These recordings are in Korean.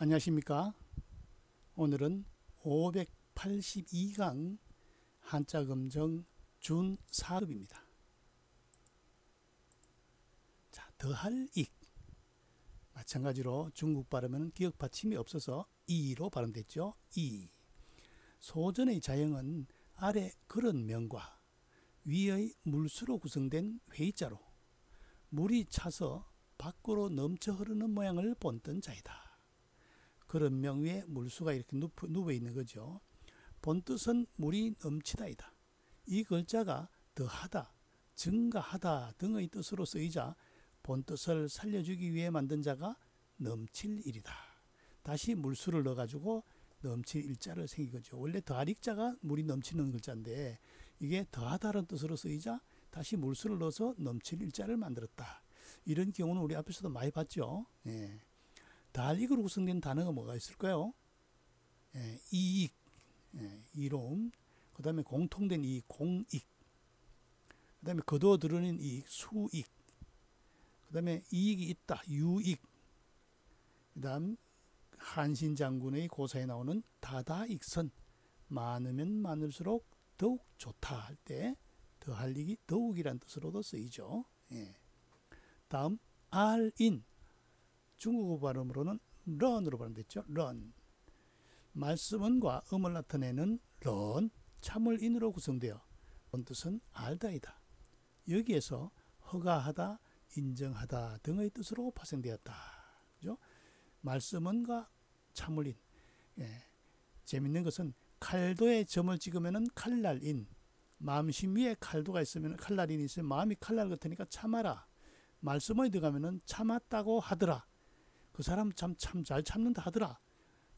안녕하십니까. 오늘은 582강 한자검정 준 4급입니다. 자, 더할 익. 마찬가지로 중국 발음은 기역 받침이 없어서 이로 발음됐죠. 이. 소전의 자형은 아래 그런 명과 위의 물수로 구성된 회의자로 물이 차서 밖으로 넘쳐 흐르는 모양을 본뜬 자이다. 그런 명 위에 물수가 이렇게 누워 있는 거죠. 본뜻은 물이 넘치다이다. 이 글자가 더하다, 증가하다 등의 뜻으로 쓰이자 본뜻을 살려주기 위해 만든 자가 넘칠 일이다. 다시 물수를 넣어가지고 넘칠 일자를 생긴 거죠. 원래 더할 익자가 물이 넘치는 글자인데 이게 더하다라는 뜻으로 쓰이자 다시 물수를 넣어서 넘칠 일자를 만들었다. 이런 경우는 우리 앞에서도 많이 봤죠. 예. 더할 익으로 구성된 단어가 뭐가 있을까요? 예, 이익, 예, 이로움, 그 다음에 공통된 이익, 공익, 그 다음에 거두어 드러낸 이익, 수익, 그 다음에 이익이 있다, 유익, 그 다음 한신 장군의 고사에 나오는 다다익선, 많으면 많을수록 더욱 좋다 할 때 더할 익이 더욱이란 뜻으로도 쓰이죠. 예. 다음 알인, 중국어 발음으로는 런으로 발음됐죠. 런. 말씀은과 음을 나타내는 런, 참을 인으로 구성되어 본뜻은 알다이다. 여기에서 허가하다, 인정하다 등의 뜻으로 파생되었다. 그죠? 말씀은과 참을 인. 예. 재밌는 것은 칼도에 점을 찍으면 칼날인, 마음심 위에 칼도가 있으면 칼날인이 있으면 마음이 칼날 같으니까 참아라. 말씀에 들어가면 참았다고 하더라. 그 사람 참 잘 참는다 하더라.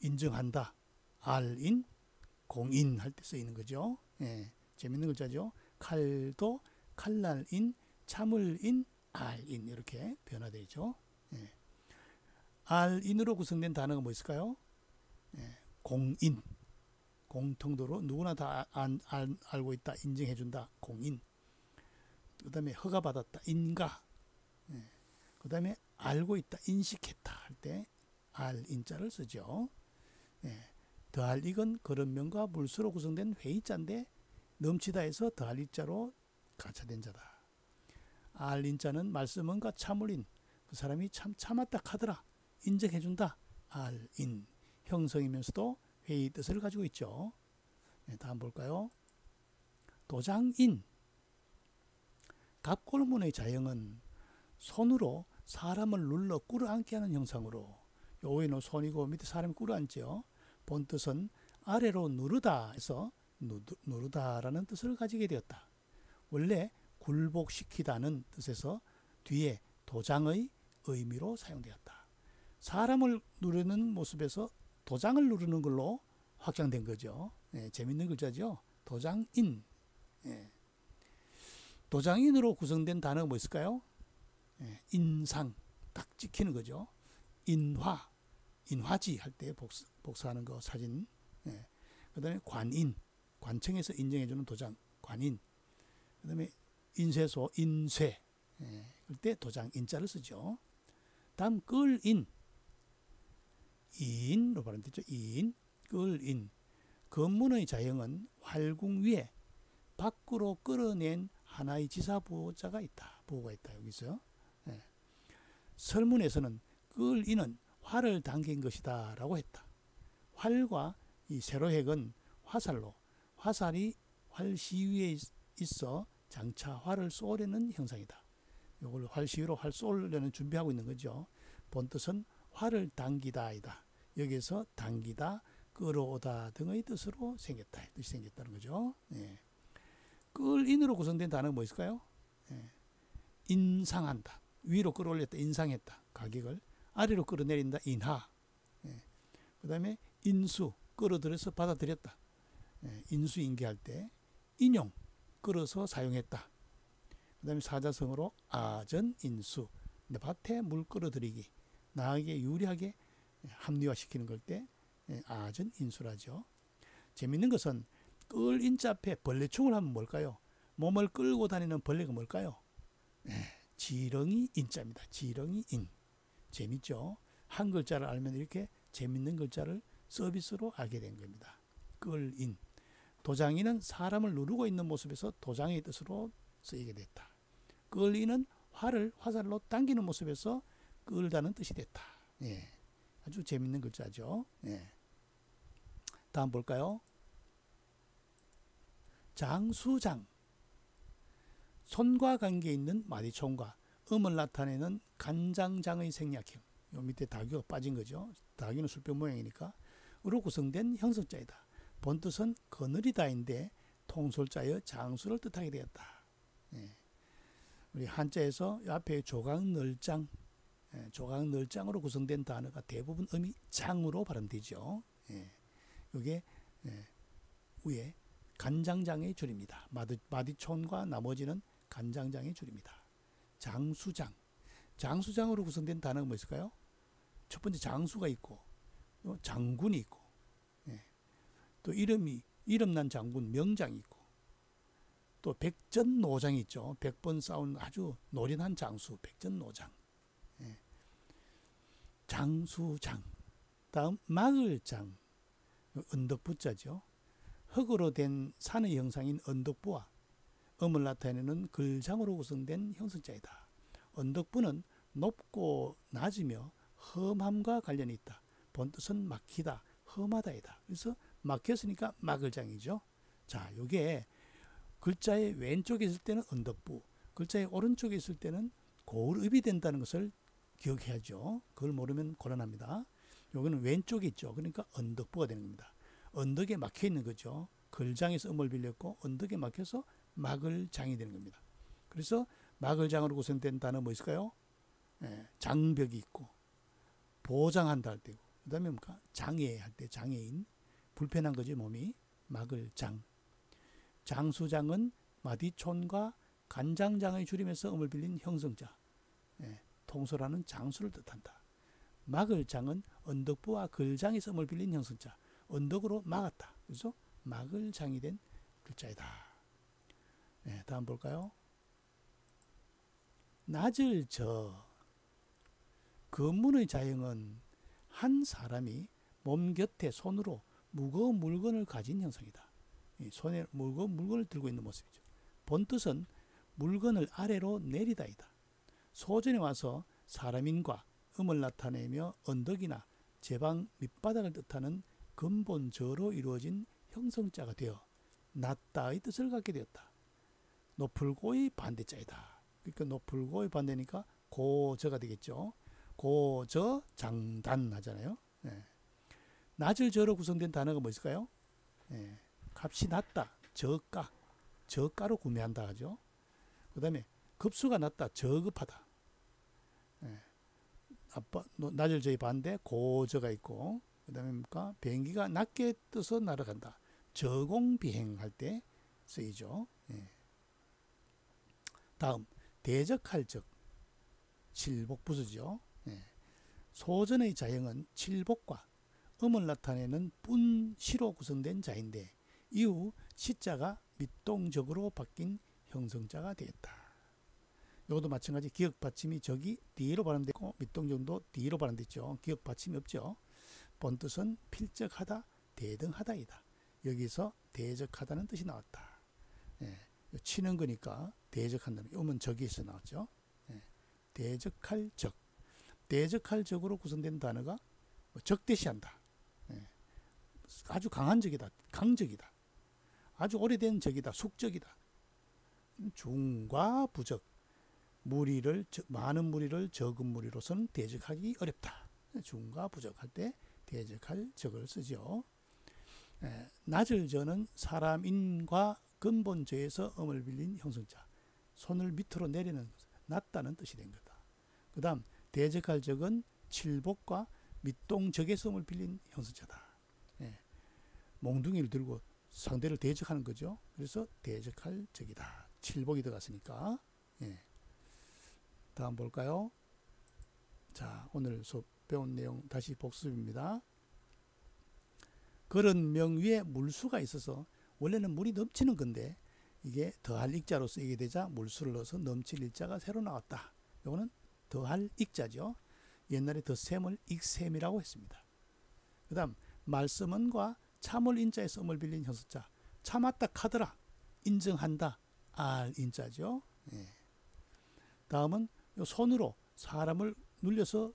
인정한다. 알인, 공인 할 때 쓰이는 거죠. 예, 재밌는 글자죠. 칼도, 칼날인, 참을인, 알인 이렇게 변화되죠. 예. 알인으로 구성된 단어가 뭐 있을까요? 예, 공인. 공통도로 누구나 다 알고 있다. 인정해준다. 공인. 그 다음에 허가받았다. 인가. 예. 그 다음에 알고 있다, 인식했다 할 때 알인자를 쓰죠. 예. 더할 익은 그런명과 물수로 구성된 회의자인데 넘치다에서 더할 익자로 가차된 자다. 알인자는 말씀은과 참을인, 그 사람이 참 참았다 하더라, 인정해준다. 알인, 형성이면서도 회의 뜻을 가지고 있죠. 예, 다음 볼까요? 도장인, 갑골문의 자형은 손으로 사람을 눌러 꿇어앉게 하는 형상으로, 요거는 손이고 밑에 사람이 꿇어앉죠. 본뜻은 아래로 누르다 해서 누르다라는 뜻을 가지게 되었다. 원래 굴복시키다는 뜻에서 뒤에 도장의 의미로 사용되었다. 사람을 누르는 모습에서 도장을 누르는 걸로 확장된 거죠. 예, 재밌는 글자죠. 도장인. 예. 도장인으로 구성된 단어가 뭐 있을까요? 예, 인상, 딱 찍히는 거죠. 인화, 인화지 할 때 복사하는 거 사진. 예. 그 다음에 관인, 관청에서 인정해주는 도장, 관인. 그 다음에 인쇄소, 인쇄. 예. 그때 도장 인자를 쓰죠. 다음 끌인, 인으로 발음되죠. 인, 끌인. 건문의 자형은 활궁 위에 밖으로 끌어낸 하나의 지사부호자가 있다. 부호가 있다. 여기 있어요. 예. 설문에서는 끌인은 활을 당긴 것이다 라고 했다. 활과 이 세로획은 화살로, 화살이 활시 위에 있어 장차 활을 쏘려는 형상이다. 이걸 활시위로 활 쏘려는 준비하고 있는 거죠. 본뜻은 활을 당기다이다. 여기에서 당기다, 끌어오다 등의 뜻으로 생겼다. 뜻이 생겼다는 거죠. 예. 끌인으로 구성된 단어가 뭐 있을까요? 예. 인상한다. 위로 끌어올렸다. 인상했다. 가격을. 아래로 끌어내린다. 인하. 예. 그 다음에 인수. 끌어들여서 받아들였다. 예. 인수인계할 때 인용. 끌어서 사용했다. 그 다음에 사자성어로 아전인수. 밭에 물 끌어들이기. 나에게 유리하게 합리화시키는 걸 때 아전인수라죠. 재밌는 것은 끌인자 앞에 벌레충을 하면 뭘까요? 몸을 끌고 다니는 벌레가 뭘까요? 지렁이 인자입니다. 지렁이 인. 재밌죠? 한 글자를 알면 이렇게 재밌는 글자를 서비스로 알게 된 겁니다. 끌인. 도장이는 사람을 누르고 있는 모습에서 도장의 뜻으로 쓰이게 됐다. 끌인은 화살로 당기는 모습에서 끌다는 뜻이 됐다. 예, 아주 재밌는 글자죠. 예. 다음 볼까요? 장수장. 손과 관계 있는 마디총과 음을 나타내는 간장장의 생략형. 요 밑에 다규가 빠진 거죠. 다규는 술병 모양이니까. 으로 구성된 형성자이다. 본뜻은 거느리다인데 통솔자여 장수를 뜻하게 되었다. 예. 우리 한자에서 앞에 조각널장, 조각널장으로 구성된 단어가 대부분 음이 장으로 발음되죠. 이게 위에 간장장의 줄입니다. 마디촌과 나머지는 간장장의 줄입니다. 장수장. 장수장으로 구성된 단어가 뭐 있을까요? 첫 번째 장수가 있고, 장군이 있고, 또 이름난 장군 명장이 있고, 또 백전노장이 있죠. 100번 싸운 아주 노련한 장수, 백전노장. 장수장. 다음 마을장. 언덕부자죠. 흙으로 된 산의 형상인 언덕부와 음을 나타내는 글장으로 구성된 형성자이다. 언덕부는 높고 낮으며 험함과 관련이 있다. 본뜻은 막히다, 험하다이다. 그래서 막혔으니까 막을장이죠. 자, 요게 글자의 왼쪽에 있을 때는 언덕부, 글자의 오른쪽에 있을 때는 고을읍이 된다는 것을 기억해야죠. 그걸 모르면 곤란합니다. 요거는 왼쪽에 있죠. 그러니까 언덕부가 되는 겁니다. 언덕에 막혀 있는 거죠. 글장에서 음을 빌렸고 언덕에 막혀서 막을장이 되는 겁니다. 그래서 막을장으로 구성된 단어 뭐 있을까요? 장벽이 있고, 보장한다 할 때고, 그 다음에 뭔가 장애할 때 장애인, 불편한 거지 몸이. 막을장. 장수장은 마디촌과 간장장의 줄임에서 음을 빌린 형성자, 통솔하는 장수를 뜻한다. 막을장은 언덕부와 글장에서 음을 빌린 형성자, 언덕으로 막았다. 그래서 막을장이 된 글자이다. 다음 볼까요? 낮을 저. 근문의 자형은 한 사람이 몸 곁에 손으로 무거운 물건을 가진 형상이다. 손에 무거운 물건을 들고 있는 모습이죠. 본뜻은 물건을 아래로 내리다이다. 소전에 와서 사람인과 음을 나타내며 언덕이나 제방 밑바닥을 뜻하는 근본저로 이루어진 형성자가 되어 낮다의 뜻을 갖게 되었다. 높을고의 반대자이다. 그러니까 높을고의 반대니까 고저가 되겠죠. 고저 장단 하잖아요. 낮을 저로 구성된 단어가 뭐 있을까요? 값이 낮다. 저가. 저가로 구매한다 하죠. 그 다음에 급수가 낮다. 저급하다. 낮을 저의 반대 고저가 있고, 그 다음에 뭔가 비행기가 낮게 떠서 날아간다. 저공비행할 때 쓰이죠. 다음 대적할 적. 칠복부수죠. 소전의 자형은 칠복과 음을 나타내는 뿐시로 구성된 자인데 이후 시자가 밑동적으로 바뀐 형성자가 되었다. 이것도 마찬가지 기역 받침이 적이 뒤로 발음됐고 밑동정도 뒤로 발음됐죠. 기역 받침이 없죠. 본뜻은 필적하다, 대등하다이다. 여기서 대적하다는 뜻이 나왔다. 치는 거니까 대적한다는 음은 적에서 나왔죠. 대적할 적. 대적할 적으로 구성된 단어가 적대시한다. 아주 강한 적이다. 강적이다. 아주 오래된 적이다. 숙적이다. 중과 부적. 많은 무리를 적은 무리로서는 대적하기 어렵다. 중과 부적 할 때 대적할 적을 쓰죠. 낮을 저는 사람인과 근본저에서 음을 빌린 형성자. 손을 밑으로 내리는 낮다는 뜻이 된 거다. 그 다음 대적할 적은 칠복과 밑동적에서 음을 빌린 형성자다. 몽둥이를 들고 상대를 대적하는 거죠. 그래서 대적할 적이다. 칠복이 들어갔으니까. 다음 볼까요? 자, 오늘 수업 배운 내용 다시 복습입니다. 그런 명 위에 물수가 있어서 원래는 물이 넘치는 건데 이게 더할 익자로 쓰이게 되자 물수를 넣어서 넘칠 일자가 새로 나왔다. 이거는 더할 익자죠. 옛날에 더샘을 익샘이라고 했습니다. 그 다음 말씀은과 참을 인자의 썸을 빌린 형습자. 참았다 카더라. 인정한다. 알 인자죠. 예. 다음은 요 손으로 사람을 눌려서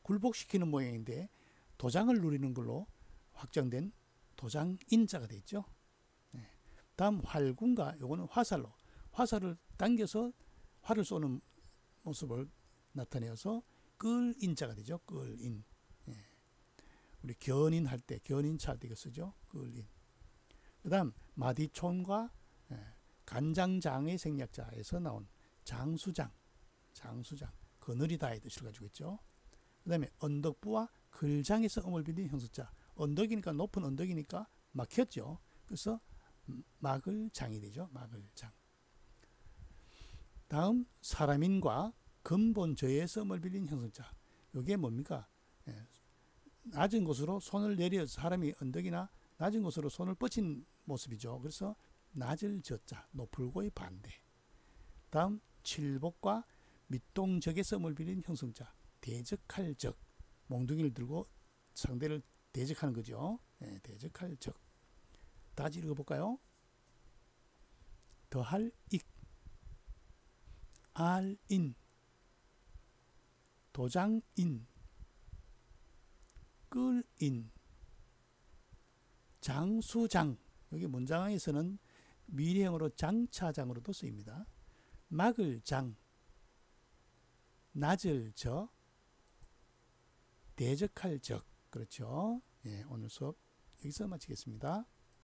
굴복시키는 모양인데 도장을 누리는 걸로 확정된 도장 인자가 되죠. 예. 다음 활군가 요거는 화살로 화살을 당겨서 활을 쏘는 모습을 나타내어서 끌 인자가 되죠. 끌인. 예. 우리 견인 할 때 견인차 할 때 이거 쓰죠. 끌인. 그 다음 마디촌과 간장장의 생략자에서 나온 장수장 그늘이다의 뜻을 가지고 있죠. 그 다음에 언덕부와 글장에서 음을 빌린 형수자. 언덕이니까 높은 언덕이니까 막혔죠. 그래서 막을장이 되죠. 막을장. 다음 사람인과 근본저에서 음을 빌린 형수자. 이게 뭡니까? 낮은 곳으로 손을 내려 사람이 언덕이나 낮은 곳으로 손을 뻗친 모습이죠. 그래서 낮을 저자, 높을고의 반대. 다음 칠복과 밑동적에서 음을 빌린 형성자. 대적할 적. 몽둥이를 들고 상대를 대적하는 거죠. 네, 대적할 적. 다시 읽어볼까요? 더할 익, 알인, 도장인, 끌인, 장수장. 여기 문장에서는 미래형으로 장차장으로도 쓰입니다. 막을 장, 낮을 적, 대적할 적. 그렇죠. 예, 오늘 수업 여기서 마치겠습니다.